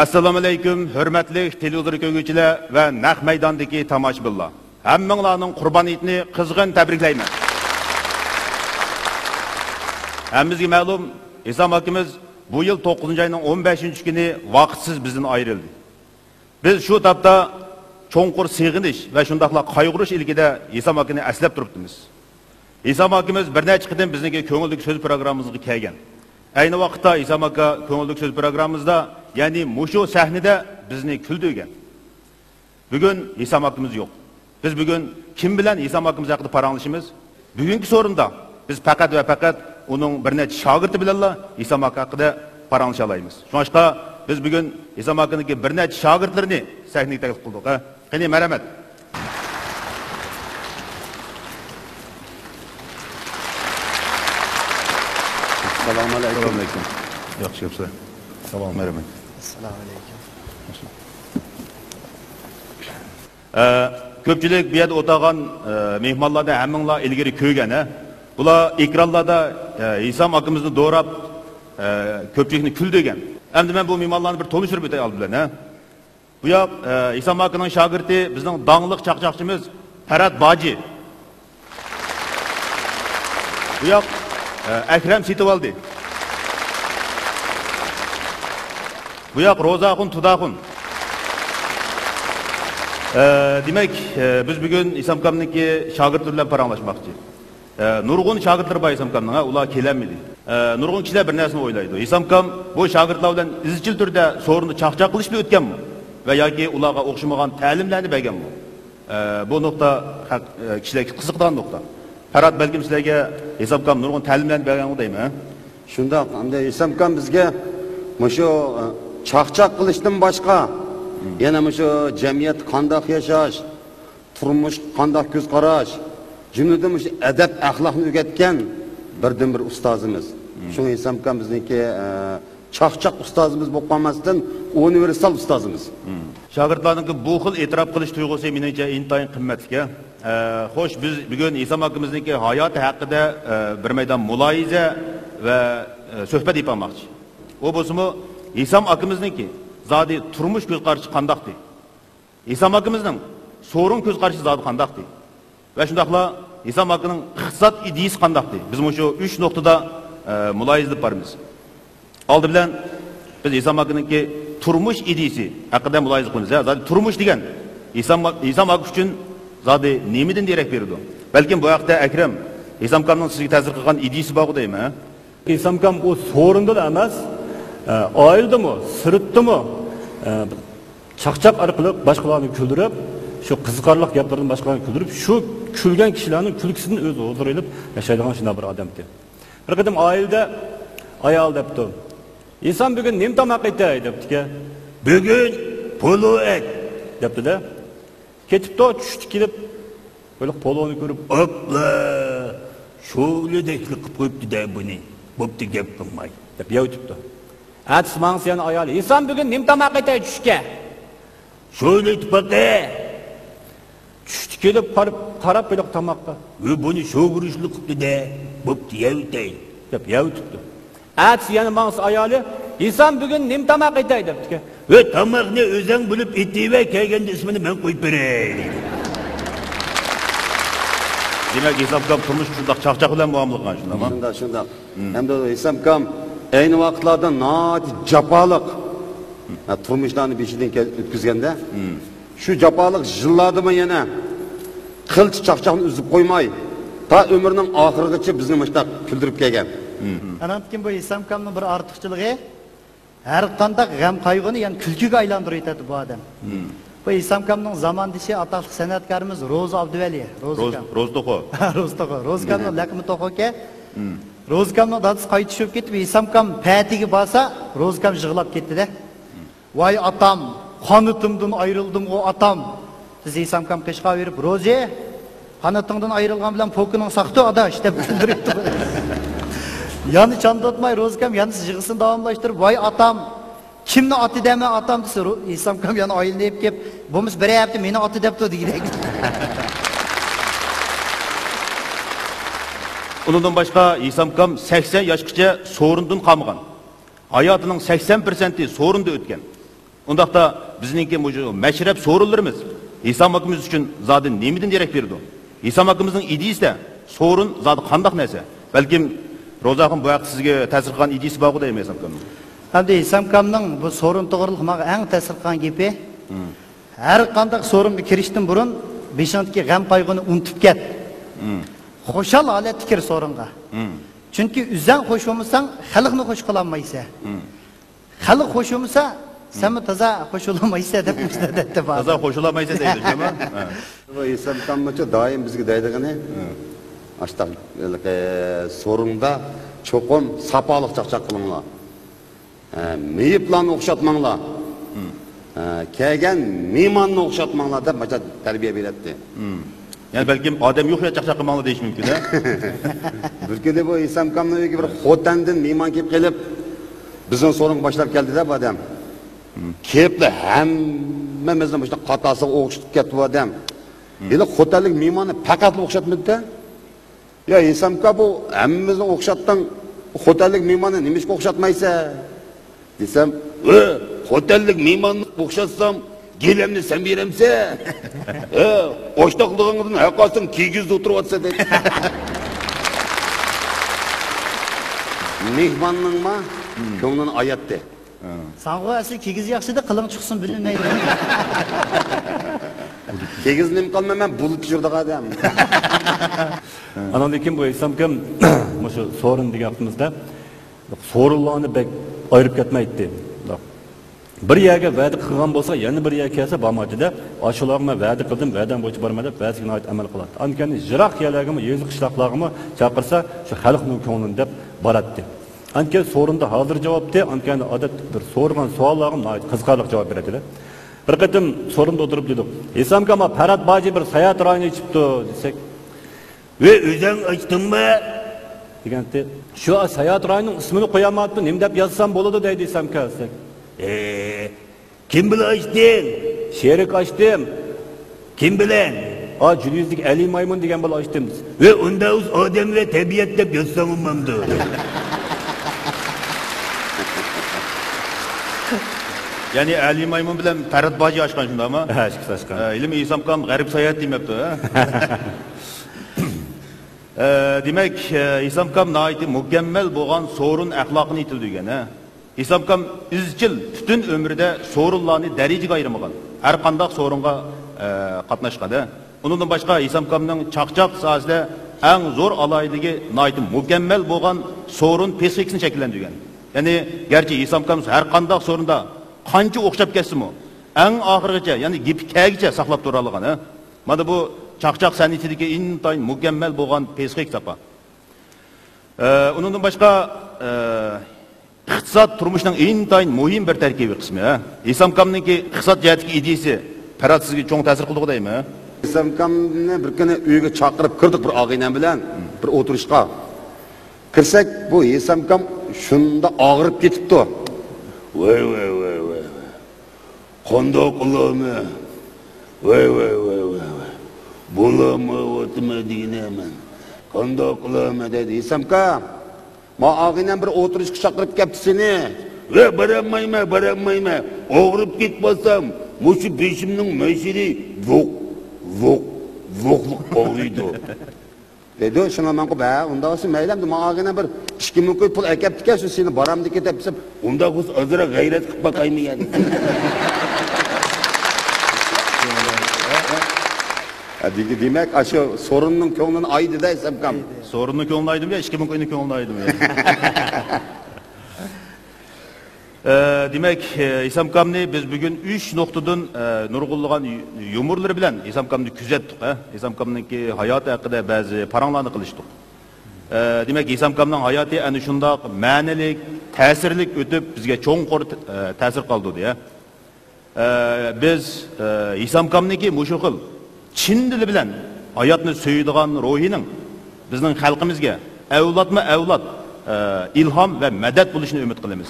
Assalomu alaykum, hurmatli televizor ko'ruvchilar va naq maydondagi tomoshabinlar. Hammanglarning Qurbon itini qizg'in tabriklayman. Hammamizga ma'lum, Isom akamiz bu yil 9-oyning 15-kuni vaqtsiz bizdan ayrildi. Biz shu topda cho'nqur sig'inish va shundaqla qayg'urish ilkida Isom akani aslab turibmiz. Isom akamiz bir necha qitim bizning ko'ngillik so'z programmamizga kelgan. Ayni vaqtda Isom aka ko'ngillik so'z programmamizda, ya'ni mushu sahnada bizni kuldirgan. Bugun Isom akamiz yo'q. Biz bugun kim bilan Isom akamiz haqida paranglashimiz? Bugungi so'rinda biz faqat va faqat uning bir necha shogirdi bilanla Isom aka haqida paranglasha olamiz. Shuningdek biz bugun Isom akaning bir necha shogirdlarini sahnaga taklif qildik. Qani marhamat. Assalomu alaykum. Yaxshi bo'lsa. Salom, marhamat. Assalomu alaykum. Ko'pchilik bu yerda o'tirgan mehmonlardan hammanglar ilgari ko'rgan, bular ekranlarda Isom akamizni do'rab ko'pchilikni kuldirgan. Endi men bu mehmonlarni bir tanishtirib o'tay oldim, Bu yoq Isom akaning shogirdi bizning donglik chaqchaqchimiz Farad Boji. Bu yoq Akram Sitovaldi. Bu yoq Ro'zaxun Tudaxun. Demek biz bugün Isom akamniki shogirdlar bilan paranglashmoqchi. Nurg'un shogirdlar bor Isom akamning, ular kelamidi. Nurg'un kishilar bir narsani o'ylaydi. Isom akam bu shogirdlar bilan izchil turda so'rinni chaqchaq qilishni o'tganmi? Va yoki ularga o'xshamagan ta'limlarni berganmi? Bu nuqta kishilarga qiziqadigan nuqta. Farad balkim sizlarga Isom akam nurg'un ta'limlarni bergan deymi? Shundoq, hamda Isom akam bizga mushu chaqchaq qilishdan boshqa yana mushu jamiyat qandoq yashash, turmush qandoq ko'z qarash, jumladan mushu adab axloqni o'rgatgan birdan bir ustozimiz. Shu Isom akam bizniki chaqchaq ustozimiz bo'lib qolmasdan universal ustozimiz. Shogirdlarning bu xil e'tirof qilish tuyg'usi menimcha intayin qimmatli. Xo'sh, biz bugun Isom akamizniki hayoti haqida bir maydon muloyiza va suhbat etmoqchi. O bo'lsa-mu Isom akamizniki zodi turmush ko'z qarashi qandaqdi? Isom akamizning so'rin ko'z qarashi zodi qandaqdi? Va shundaqla Isom akaning iqtisod ideyasi qandaqdi? Biz shu 3 nuqtada muloyiza qilib boramiz. Oldi bilan biz Isom akaninki turmush ideyasi haqida muloyiza qilamiz. Zodi turmush degan Isom aka uchun zodi nemidan derak berdi? Balkim bu vaqtda Akram Isom akamning sizga ta'sir qilgan ideyasi bor deymi? Isom akam o so'rinda emas, oildimi, sirtdimi, chaqchaq orqali boshqalarni kuldirib, shu qiziqarli gaplardan boshqalarni kuldirib, shu kulgan kishilarning kulgisini o'zi o'zirib yashaydigan shunday bir odam ekan. Bir qadim oilada ayol debdi. Isom bugun nima tomoq etay debdi-ki, bugun polo et debdi-da. Ketibdi, tushdi kelib, böyle poloni ko'rib, "Opla! Sho'ladek qilib qo'yibdi-da buni. Bo'pti gap qilmay" deb yotibdi. Atmang sen ayol, Isom bugun nima tomoq etay tushga? Sho'la itpaqe. Tushdi kelib qarab böyle tomoqqa. "Ve buni sho'g'urishli qilibdi-da. Bo'pti yotay" deb yotibdi. Yani mans ayoli, Isom bugun nima tomoq etay debdi-ki, "Ve tomoqni o'zing bilib etiver, kelganda ismini men qo'yib beray" dedi. Demak, Isom akam turmush shundoq chaqchaq bilan muomala qilgan shundaqmi? Shundoq. Hamda Isom akam ayni vaqtlarda jafoliq turmushlarni beshidan o'tkazganda, shu jafoliq yillardimi yana qilch chaqchaqni uzib qo'ymay, ta umrining oxirigacha bizni mushtaq kuldirib kelgan. Anamkin bu Isom akamning bir ortiqchiligi, har qanday g'am qayg'uni yani kulkiga aylantirib etadi bu odam. Bu Isom akamning zamondishi ataqli san'atkorimiz Ro'za Abduvali, Ro'zto'qo. Ro'zto'qo. Ro'za akamning laqimi To'qo'ka. Ro'za akamning dadasi qaytib tushib ketib, Isom akam patiga basa, Ro'za akam yig'lab ketdi-da. "Voy atam, qonitimdan ayrildim o atam." Siz Isom akam qishqa berib, "Ro'za, qonitingdan ayrilgan bilan pokining saqti adash" deb bildiribdi. Yani çandatmay Ro'za akam yani yig'isini davomlashtirib, "Voy atam, kimni oti dema atam" desa, Isom akam yani oilanib kelib, "Bo'lmas bir hafta meni oti debdi" degidek. Ondan başqa Isom akam 80 yoshgacha so'rindan qolmagan. Hayotining 80% so'rinda o'tgan. Ondaqda bizningki mashrab so'rinlarimiz İslam akımız üçün zaten nemeden derek berdi? İslam akımızın ideyisi de sorun zaten qandaq narsa. Belkim Rozaxon bu vaqt sizga ta'sir qilgan ideyisi bor deyman İslam akımın. Hamda İslamkamның bu sorun to'g'riliq maga eng ta'sir qilgan gapi, har qanday sorunga kirishdan burun beshindagi g'am qayg'uni unutib ket. Xo'shal holatda kir sorunga. Chunki o'zing xo'sh bo'lmasang, xalqni xo'sh qila olmaysan. Xalq xo'sh bo'lmasa, sen toza xo'sh olmaysan deb dedi. Toza xo'sh olmaysan deydi, shumi? Bu İslamkamcha doim bizga deydigani, aştaq sorunda cho'qim sapaliq chaqchaq qilinglar. Meyiplarni o'xshatmanglar. Kelgan mehmonni o'xshatmanglar deb macha tarbiya beradi. Yani belki adam yo'q ya chaqchaq qilmanglar deyish mumkin, ha? Bir kuni bu İslamkamning uyiga bir xotandan mehmon kelib kelib, bizning sorunga boshlab keldi-da bu odam. Kelibdi, hammamizni bu qatasiga o'xshatib ketdi bu odam. Endi xotanlik mehmonni faqat o'xshatmadi-da. Ya İslamka bu hammamizni o'xshatding, xotanlik mehmonni nimashga o'xshatmaysan? Desem, xotanlik mehmonni o'xshatsam, gelemni sen beremsen. Oştaqlığыңızın haqqasın kiygizde oturup dedi. Mehmanның ma, көңлін ayatdı. Sanğı asli kigiz yaxşıda qılın çıksın bilinmeydi. Kigiznim kalma men bulut jurdiq adam. Anandan keyin bu İslamkam şu sorun deganimizda sorunlarni bek ayırıp ketmaydi. Bir yerga va'da qilgan bo'lsa, yana bir yerga kelsa bo'lmaydi-da. Ashularga va'da qildim, va'dam bo'yicha bormadi, va'daga oid amal qiladi. Ankani jiroq yerlarga, yezli qishloqlarga chaqirsa, shu xalqning ko'nglini deb boradi. Ankan sorunda hozir javobdi, ankani odat bir so'rgan savollarga oid qiziqarli javob beradilar. Bir qatim sorunda o'tirib dedik. İslamkama Parat Baji bir sayat rayoni ichibdi desak, "Ve o'zing ichdingmi?" deganda, "Shu sayat rayoning ismini qo'yamatdim, nima deb yozsam bo'ladi?" deydi İslamka. Kim bilan açtın? Şerik açtım. Kim bilan? Cülüzdeki Ali Maymun degan bilan açtım. Ve onda o'z odam ve tabiat deb yozsam bo'lmamdi. Yani Ali Maymun bilan Parat Baji açqan shundami? Ha, ikki açqan. Ilm İslamkam g'arib sayat demabdi, ha? Demek İslamkam naiti mükemmel bo'lgan sorun axloqini yetildigan, ha? İslamkam izchil bütün ömrüde sorunlarını derecege ayırmagan. Her qandaq sorunga qatnaşqan. Onundan başka İslamkamның çaqchaq sahasida en zor alayligi naiti mükemmel bo'lgan sorun pesixini şekillendirgan. Yani gerçi İslamkam her qandaq sorunda qancha o'xshab ketsin o, en ahırgacha, yani gipkagicha saqlab tura olgan. Mana bu çaqchaq san'atidagi intayin mükemmel bo'lgan pesix sapa. Onundan başka iqtisod turmushning intayin muhim bir tarkibiy qismi. İslamkamningki iqtisod jihatdagi ideyasi Parat sizga cho'ng ta'sir qildi deymi? İslamkamni bir kuni uyga chaqirib kirdik bir og'inam bilan bir o'tirishqa. Kirsak bu İslamkam shunda og'rib ketibdi. Voy. Qandoq qilami? Voy. Bo'lami o'tma deyman. Qandoq qilami dedi İslamkam. Ma ağıyla bir oturuşku çakırıp kaptı seni. Ve bırakmayma. Oğrup gitmesem, muşu peşimden meşiri vokluk oğuydu. Dedi, şuna ben koy, onda olsun meylemdi. Ma ağıyla bir 2000 koy pul ekaptı ki, seni baramdı ki tepsem, onda kız azıra gayret kıp bakayım yani. Demek aşı sorunun köğünün aydı da İslamkam. Sorunun köğünün aydım ya, 2000 koyunun köğünün aydım ya. Demek İslamkamni biz bugün 3 noktadan nurgulluğun yumurları bilen İslamkamni küzettik. İslamkamninki hayatı hakkında bazı paranglarını kılıştık. Demek İslamkamning hayatı ana shundaq ma'nilik, ta'sirlik ötüp bizge cho'nqur ta'sir qoldi diye. Biz İslamkamninki mushu xil chin dili bilan hayotni so'yadigan ruhining bizning xalqimizga avlodma avlod ilhom va madad bo'lishini umid qilamiz.